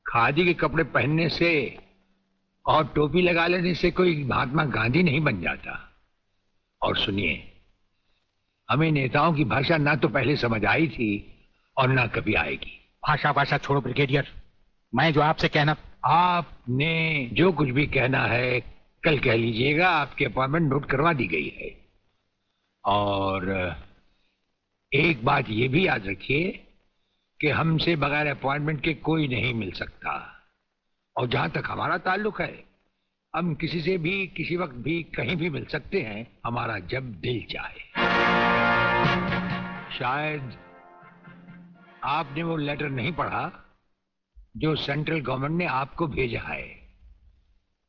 खादी के कपड़े पहनने से और टोपी लगा लेने से कोई महात्मा गांधी नहीं बन जाता। और सुनिए, हमें नेताओं की भाषा ना तो पहले समझ आई थी और ना कभी आएगी। भाषा छोड़ो ब्रिगेडियर, मैं जो आपसे कहना। आपने जो कुछ भी कहना है कल कह लीजिएगा, आपकी अपॉइंटमेंट नोट करवा दी गई है। और एक बात ये भी याद रखिए कि हमसे बगैर अपॉइंटमेंट के कोई नहीं मिल सकता। और जहां तक हमारा ताल्लुक है, हम किसी से भी किसी वक्त भी कहीं भी मिल सकते हैं, हमारा जब दिल चाहे। शायद आपने वो लेटर नहीं पढ़ा जो सेंट्रल गवर्नमेंट ने आपको भेजा है।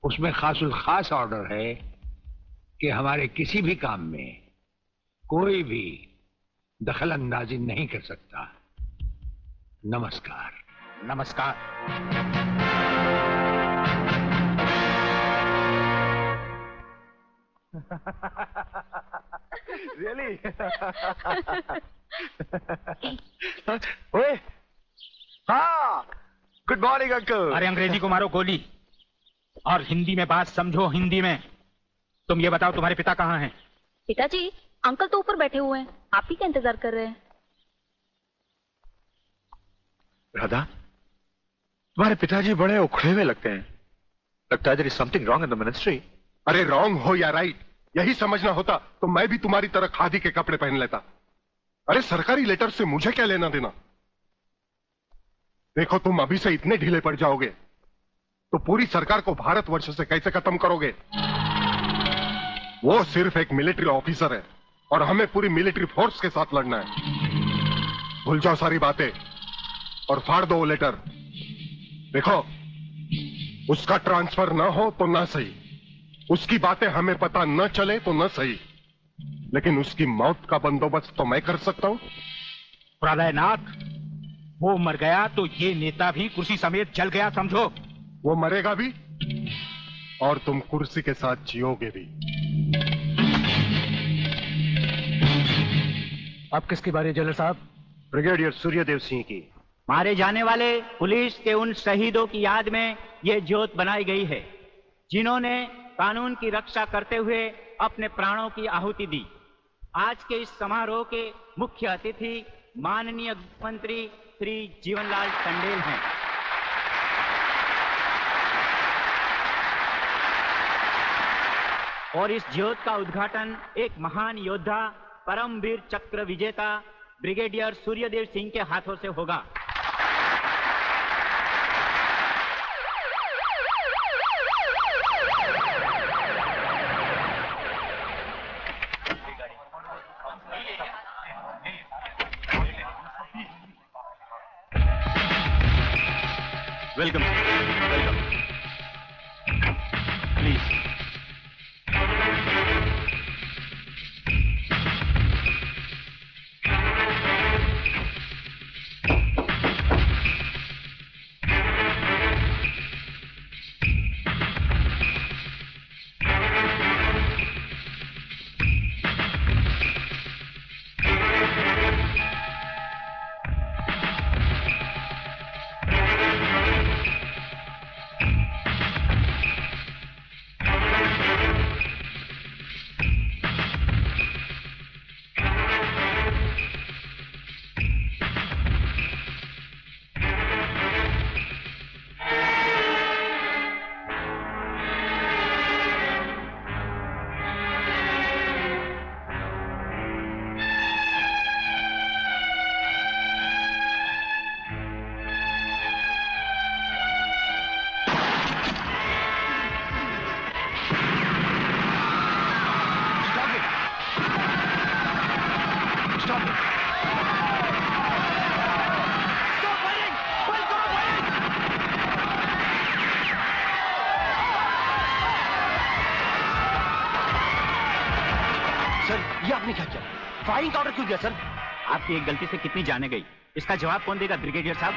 उसमें खासुल खास ऑर्डर है कि हमारे किसी भी काम में कोई भी दखल अंदाजी नहीं कर सकता। नमस्कार। नमस्कार। Really? ओए, हाँ, गुड मॉर्निंग अंकल। अरे अंग्रेजी को मारो गोली और हिंदी में बात समझो। हिंदी में तुम ये बताओ, तुम्हारे पिता कहाँ हैं? पिताजी, अंकल तो ऊपर बैठे हुए हैं, आप ही का इंतजार कर रहे हैं। राधा, तुम्हारे पिताजी बड़े उखड़े हुए लगते हैं। लगता है there is something wrong in the ministry। अरे रॉन्ग हो या राइट, यही समझना होता तो मैं भी तुम्हारी तरह खादी के कपड़े पहन लेता। अरे सरकारी लेटर से मुझे क्या लेना देना। देखो, तुम अभी से इतने ढीले पड़ जाओगे तो पूरी सरकार को भारतवर्ष से कैसे खत्म करोगे। वो सिर्फ एक मिलिट्री ऑफिसर है और हमें पूरी मिलिट्री फोर्स के साथ लड़ना है। भूल जाओ सारी बातें और फाड़ दो वो लेटर। देखो, उसका ट्रांसफर ना हो तो ना सही, उसकी बातें हमें पता न चले तो न सही, लेकिन उसकी मौत का बंदोबस्त तो मैं कर सकता हूं। प्रलयनाथ, वो मर गया तो ये नेता भी कुर्सी समेत जल गया, समझो। वो मरेगा भी और तुम कुर्सी के साथ जियोगे भी। अब किसकी बारी है जनरल साहब? ब्रिगेडियर सूर्यदेव सिंह की। मारे जाने वाले पुलिस के उन शहीदों की याद में ये ज्योत बनाई गई है जिन्होंने कानून की रक्षा करते हुए अपने प्राणों की आहुति दी। आज के इस समारोह के मुख्य अतिथि माननीय मंत्री श्री जीवनलाल टंडेल हैं। और इस ज्योत का उद्घाटन एक महान योद्धा, परमवीर चक्र विजेता ब्रिगेडियर सूर्यदेव सिंह के हाथों से होगा। Welcome, welcome. प्लीज। फायरिंग का ऑर्डर क्यों दिया सर? आपकी एक गलती से कितनी जाने गई, इसका जवाब कौन देगा ब्रिगेडियर साहब?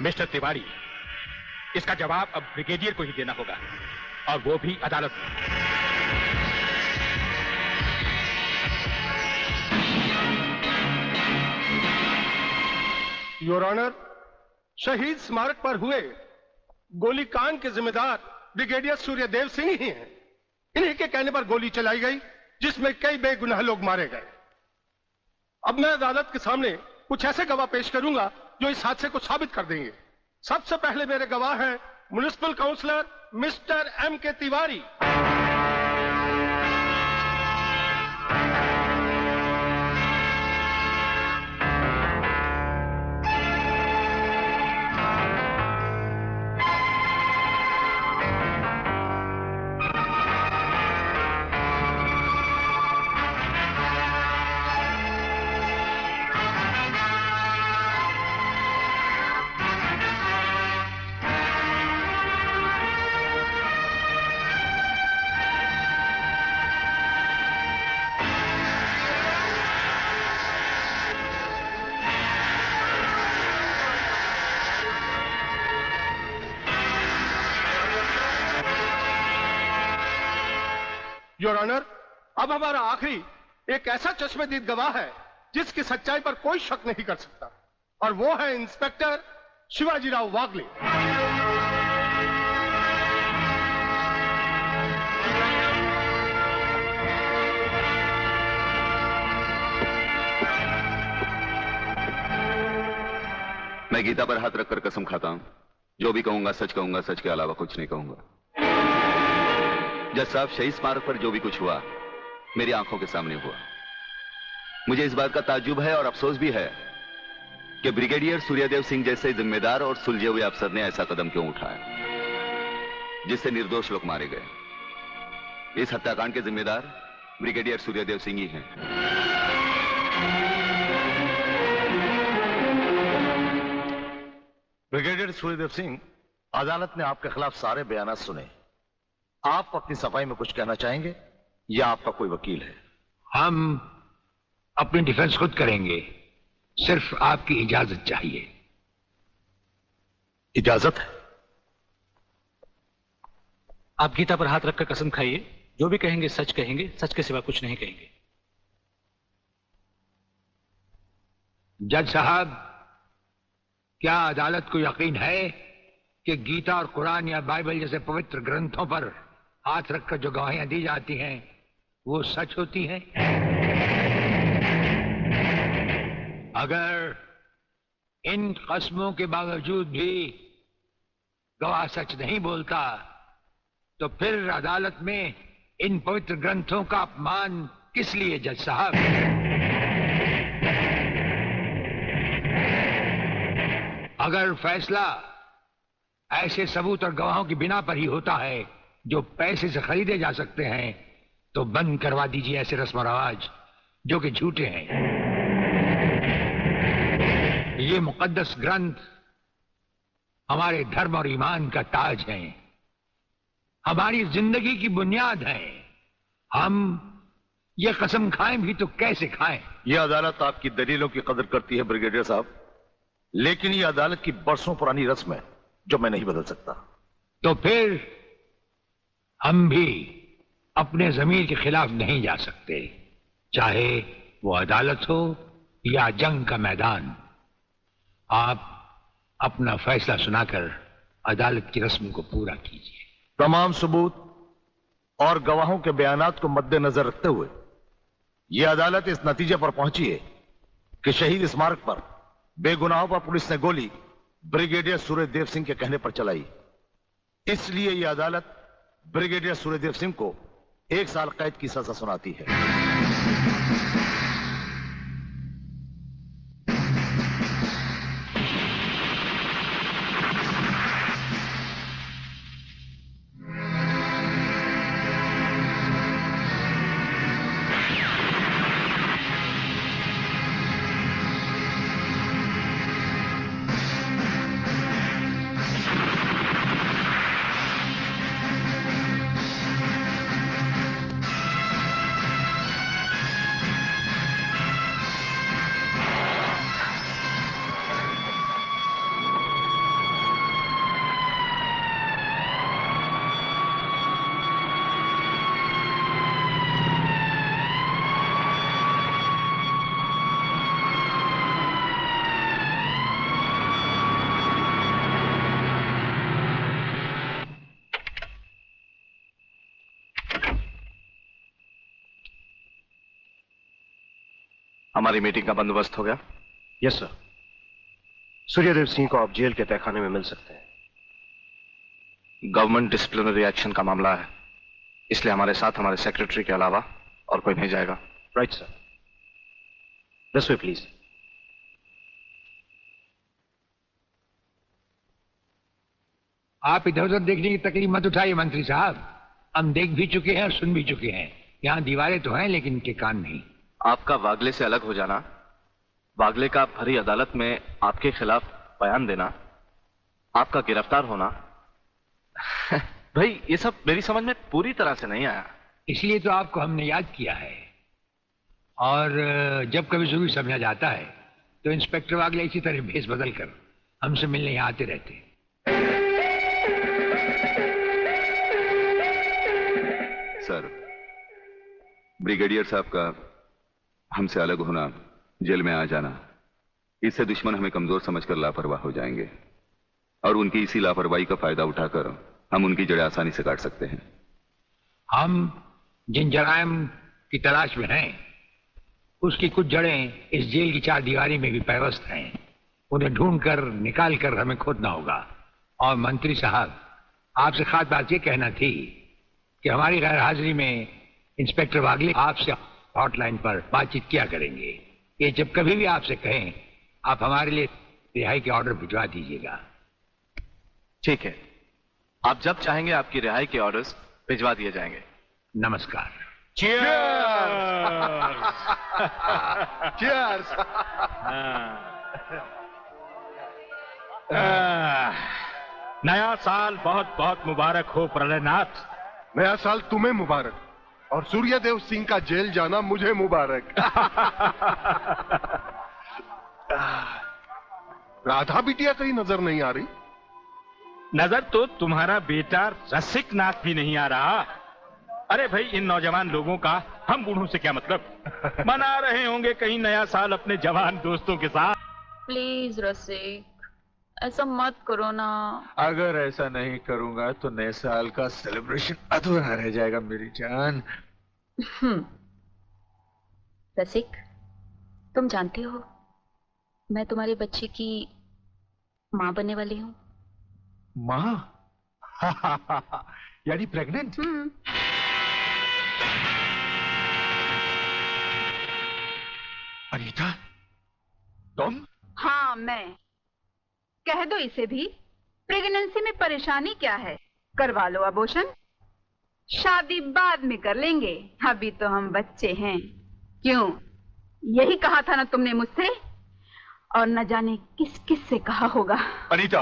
मिस्टर तिवारी, इसका जवाब अब ब्रिगेडियर को ही देना होगा, और वो भी अदालत में। योर ऑनर, शहीद स्मारक पर हुए गोलीकांड के जिम्मेदार ब्रिगेडियर सूर्यदेव सिंह ही हैं। इन्हीं के कहने पर गोली चलाई गई, जिसमें कई बेगुनाह लोग मारे गए। अब मैं अदालत के सामने कुछ ऐसे गवाह पेश करूंगा जो इस हादसे को साबित कर देंगे। सबसे पहले मेरे गवाह हैं municipal councillor mister M.K. Tiwari. Your honour, अब हमारा आखिरी एक ऐसा चश्मदीद गवाह है जिसकी सच्चाई पर कोई शक नहीं कर सकता, और वो है इंस्पेक्टर शिवाजीराव वागले। मैं गीता पर हाथ रखकर कसम खाता हूं, जो भी कहूंगा सच कहूंगा, सच के अलावा कुछ नहीं कहूंगा। जज साहब, शहीद स्मारक पर जो भी कुछ हुआ मेरी आंखों के सामने हुआ। मुझे इस बात का ताज्जुब है और अफसोस भी है कि ब्रिगेडियर सूर्यदेव सिंह जैसे जिम्मेदार और सुलझे हुए अफसर ने ऐसा कदम क्यों उठाया जिससे निर्दोष लोग मारे गए। इस हत्याकांड के जिम्मेदार ब्रिगेडियर सूर्यदेव सिंह ही हैं। ब्रिगेडियर सूर्यदेव सिंह, अदालत ने आपके खिलाफ सारे बयान सुने। आप अपनी सफाई में कुछ कहना चाहेंगे या आपका कोई वकील है? हम अपनी डिफेंस खुद करेंगे, सिर्फ आपकी इजाजत चाहिए। इजाजत है? आप गीता पर हाथ रखकर कसम खाइए, जो भी कहेंगे, सच के सिवा कुछ नहीं कहेंगे। जज साहब, क्या अदालत को यकीन है कि गीता और कुरान या बाइबल जैसे पवित्र ग्रंथों पर हाथ रखकर जो गवाहियां दी जाती हैं वो सच होती हैं? अगर इन कस्मों के बावजूद भी गवाह सच नहीं बोलता तो फिर अदालत में इन पवित्र ग्रंथों का अपमान किस लिए जज साहब? अगर फैसला ऐसे सबूत और गवाहों की बिना पर ही होता है जो पैसे से खरीदे जा सकते हैं, तो बंद करवा दीजिए ऐसे रस्म रवाज जो कि झूठे हैं। ये मुकद्दस ग्रंथ हमारे धर्म और ईमान का ताज है, हमारी जिंदगी की बुनियाद है। हम ये कसम खाएं भी तो कैसे खाएं? यह अदालत आपकी दलीलों की कदर करती है ब्रिगेडियर साहब, लेकिन यह अदालत की बरसों पुरानी रस्म है जो मैं नहीं बदल सकता। तो फिर हम भी अपने जमीर के खिलाफ नहीं जा सकते, चाहे वो अदालत हो या जंग का मैदान। आप अपना फैसला सुनाकर अदालत की रस्म को पूरा कीजिए। तमाम सबूत और गवाहों के बयानात को मद्देनजर रखते हुए यह अदालत इस नतीजे पर पहुंची है कि शहीद स्मारक पर बेगुनाहों पर पुलिस ने गोली ब्रिगेडियर सूर्यदेव सिंह के कहने पर चलाई। इसलिए यह अदालत ब्रिगेडियर सूर्यदेव सिंह को 1 साल कैद की सजा सुनाती है। हमारी मीटिंग का बंदोबस्त हो गया? Yes sir. सूर्यदेव सिंह को आप जेल के तहखाने में मिल सकते हैं। गवर्नमेंट डिसिप्लिनरी एक्शन का मामला है, इसलिए हमारे साथ हमारे सेक्रेटरी के अलावा और कोई नहीं जाएगा। Right sir. This way please. आप इधर उधर देखने की तकलीफ मत उठाइए मंत्री साहब, हम देख भी चुके हैं और सुन भी चुके हैं। यहाँ दीवारें तो हैं लेकिन इनके कान नहीं। आपका वागले से अलग हो जाना, वागले का भरी अदालत में आपके खिलाफ बयान देना, आपका गिरफ्तार होना भाई ये सब मेरी समझ में पूरी तरह से नहीं आया। इसलिए तो आपको हमने याद किया है। और जब कभी जरूरी समझा जाता है तो इंस्पेक्टर वागले इसी तरह भेस बदल कर हमसे मिलने यहाँ आते रहते हैं। सर, ब्रिगेडियर साहब का हमसे अलग होना, जेल में आ जाना, इससे दुश्मन हमें कमजोर समझकर लापरवाह हो जाएंगे और उनकी इसी लापरवाही का फायदा उठाकर हम उनकी जड़ें आसानी से काट सकते हैं। हम जिन जराइम की तलाश में हैं, उसकी कुछ जड़ें इस जेल की चार दीवारी में भी पैवस्त हैं। उन्हें ढूंढकर निकाल कर हमें खोदना होगा। और मंत्री साहब, आपसे खास बात ये कहना थी कि हमारी गैर हाजिरी में इंस्पेक्टर वागले आपसे हॉटलाइन पर बातचीत किया करेंगे। ये जब कभी भी आपसे कहें, आप हमारे लिए रिहाई के ऑर्डर भिजवा दीजिएगा। ठीक है, आप जब चाहेंगे आपकी रिहाई के ऑर्डर्स भिजवा दिए जाएंगे। नमस्कार। Cheers! नया साल बहुत बहुत मुबारक हो प्रलयनाथ। नया साल तुम्हें मुबारक और सूर्यदेव सिंह का जेल जाना मुझे मुबारक। राधा बिटिया कहीं नजर नहीं आ रही। नजर तो तुम्हारा बेटा रसिक नाथ भी नहीं आ रहा। अरे भाई, इन नौजवान लोगों का हम बूढ़ों से क्या मतलब। मना रहे होंगे कहीं नया साल अपने जवान दोस्तों के साथ। प्लीज रसिक, ऐसा मत करो ना। अगर ऐसा नहीं करूंगा तो नए साल का सेलिब्रेशन अधूरा रह जाएगा मेरी जान। रसिक, तुम जानते हो मैं तुम्हारे बच्चे की माँ बनने वाली हूँ। माँ? यानी प्रेग्नेंट? अनीता, तुम? हाँ, मैं। कह दो इसे भी, प्रेगनेंसी में परेशानी क्या है, करवा लो अबॉर्शन। शादी बाद में कर लेंगे, अभी तो हम बच्चे हैं। क्यों, यही कहा था ना तुमने मुझसे, और न जाने किस किस से कहा होगा। अनीता,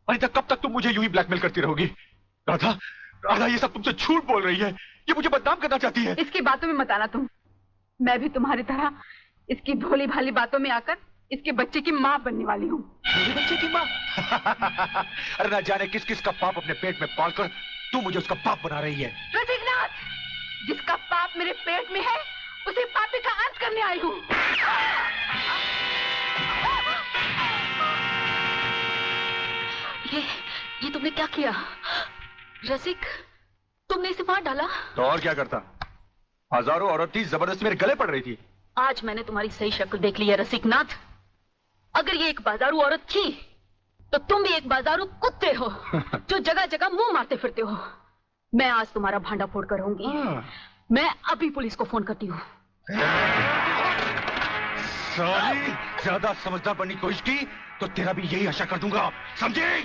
अनीता, कब तक तुम मुझे यूं ही ब्लैकमेल करती रहोगी? राधा, राधा ये सब तुमसे झूठ बोल रही है, ये मुझे बदनाम करना चाहती है। इसकी बातों में मत आना तुम। मैं भी तुम्हारी तरह इसकी भोली भाली बातों में आकर इसके बच्चे की माँ बनने वाली हूँ। मेरे बच्चे की माँ? अरे ना जाने किस किस का पाप अपने पेट में पालकर तू मुझे उसका पाप बना रही है। रसिकनाथ, जिसका पाप मेरे पेट में है उसी पापी का अंत करने आई हूँ। ये तुमने क्या किया रसिक? तुमने इसे मार डाला? तो और क्या करता? हजारों औरत थी, जबरदस्ती मेरे गले पड़ रही थी। आज मैंने तुम्हारी सही शक्ल देख ली है रसिकनाथ। अगर ये एक बाजारू औरत थी तो तुम भी एक बाजारू कुत्ते हो जो जगह जगह मुंह मारते फिरते हो। मैं आज तुम्हारा भांडा फोड़ कर रहूंगी। मैं अभी पुलिस को फोन करती हूँ। साली, ज्यादा समझदार बनने की कोशिश की तो तेरा भी यही आशा कर दूंगा, समझे?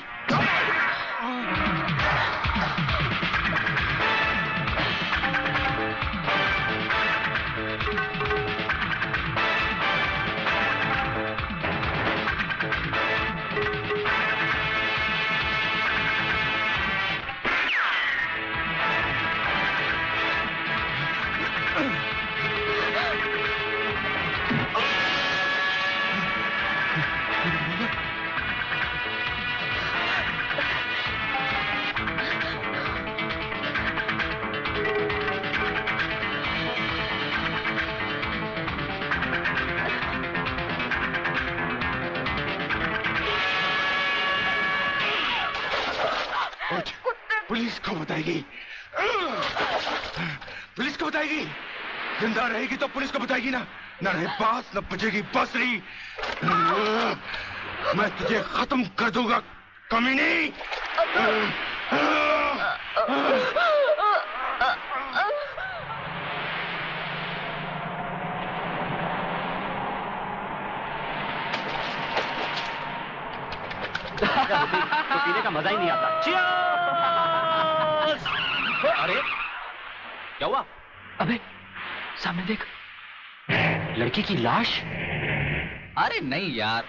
पुलिस को बताएगी, पुलिस को बताएगी। जिंदा रहेगी तो पुलिस को बताएगी ना। न रहे बांस न बजेगी बांसुरी। मैं तुझे खत्म कर दूंगा कमीनी। तो पीने का मजा ही नहीं आता। अरे क्या हुआ? अबे सामने देख, लड़की की लाश। अरे नहीं यार,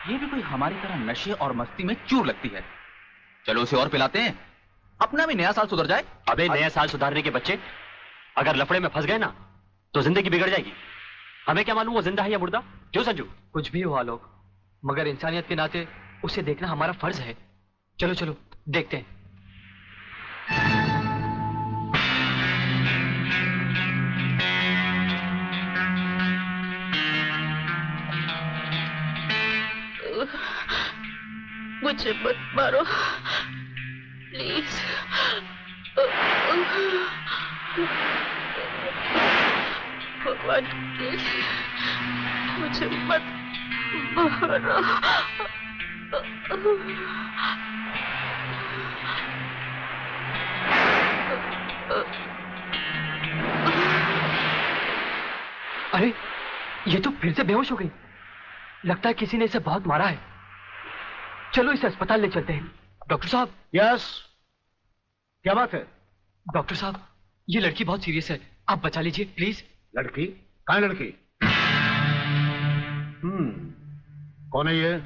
ये भी कोई हमारी तरह नशे और मस्ती में चूर लगती है। चलो उसे और पिलाते हैं, अपना भी नया साल सुधर जाए। अबे नया साल सुधारने के बच्चे अगर लफड़े में फंस गए ना तो जिंदगी बिगड़ जाएगी। हमें क्या मालूम वो जिंदा है या मुर्दा? क्यों संजू? कुछ भी हुआ लोग, मगर इंसानियत के नाते उसे देखना हमारा फर्ज है। चलो चलो देखते हैं। मुझे मत मारो प्लीज। भगवान प्लीज मुझे मत मारो। अरे ये तो फिर से बेहोश हो गई। लगता है किसी ने इसे बहुत मारा है। चलो इसे अस्पताल ले चलते हैं। डॉक्टर साहब। यस, क्या बात है? डॉक्टर साहब ये लड़की बहुत सीरियस है, आप बचा लीजिए प्लीज। लड़की? कहाँ है लड़की? कौन है ये?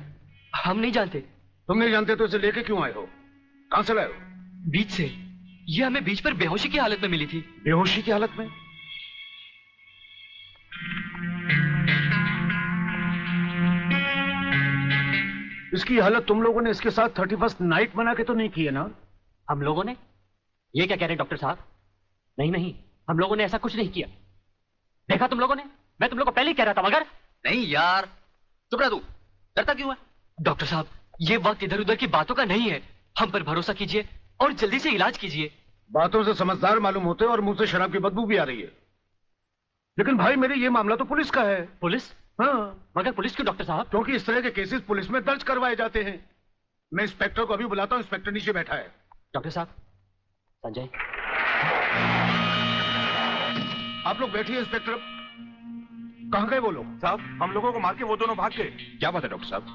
हम नहीं जानते। तुम नहीं जानते तो इसे लेके क्यों आए हो? कहां से लाए हो? बीच से। ये हमें बीच पर बेहोशी की हालत में मिली थी। बेहोशी की हालत में? इसकी हालत तुम लोगों ने इसके साथ 31st नाइट बना के तो नहीं की है ना? हम लोगों ने? ये क्या कह रहे हैं डॉक्टर साहब? नहीं नहीं, हम लोगों ने ऐसा कुछ नहीं किया। देखा तुम लोगों ने? मैं तुम लोगों को पहले ही कह रहा था। मगर नहीं यार, चुप रह तू, डरता क्यों है? डॉक्टर साहब ये वक्त इधर उधर की बातों का नहीं है। हम पर भरोसा कीजिए और जल्दी से इलाज कीजिए। बातों से समझदार मालूम होते और मुंह से शराब की बदबू भी आ रही है। लेकिन भाई मेरे ये मामला तो पुलिस का है। पुलिस? हाँ। मगर पुलिस क्यों डॉक्टर साहब? क्योंकि इस तरह के केसेस पुलिस में दर्ज करवाए जाते हैं। मैं इंस्पेक्टर को अभी बुलाता हूँ। इंस्पेक्टर नीचे बैठा है। डॉक्टर साहब। संजय आप लोग बैठिए। इंस्पेक्टर कहाँ गए वो लोग? साहब हम लोगों को मार के वो दोनों भाग गए। क्या बात है डॉक्टर साहब,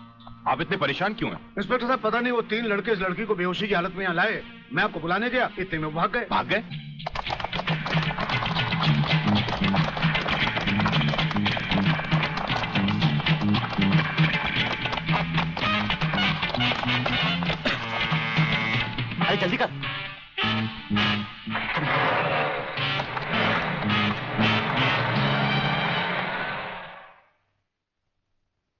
आप इतने परेशान क्यों हैं? इंस्पेक्टर साहब पता नहीं वो 3 लड़के इस लड़की को बेहोशी की हालत में यहाँ लाए। मैं आपको बुलाने गया, इतने में वो भाग गए। भाग गए? अरे जल्दी कर।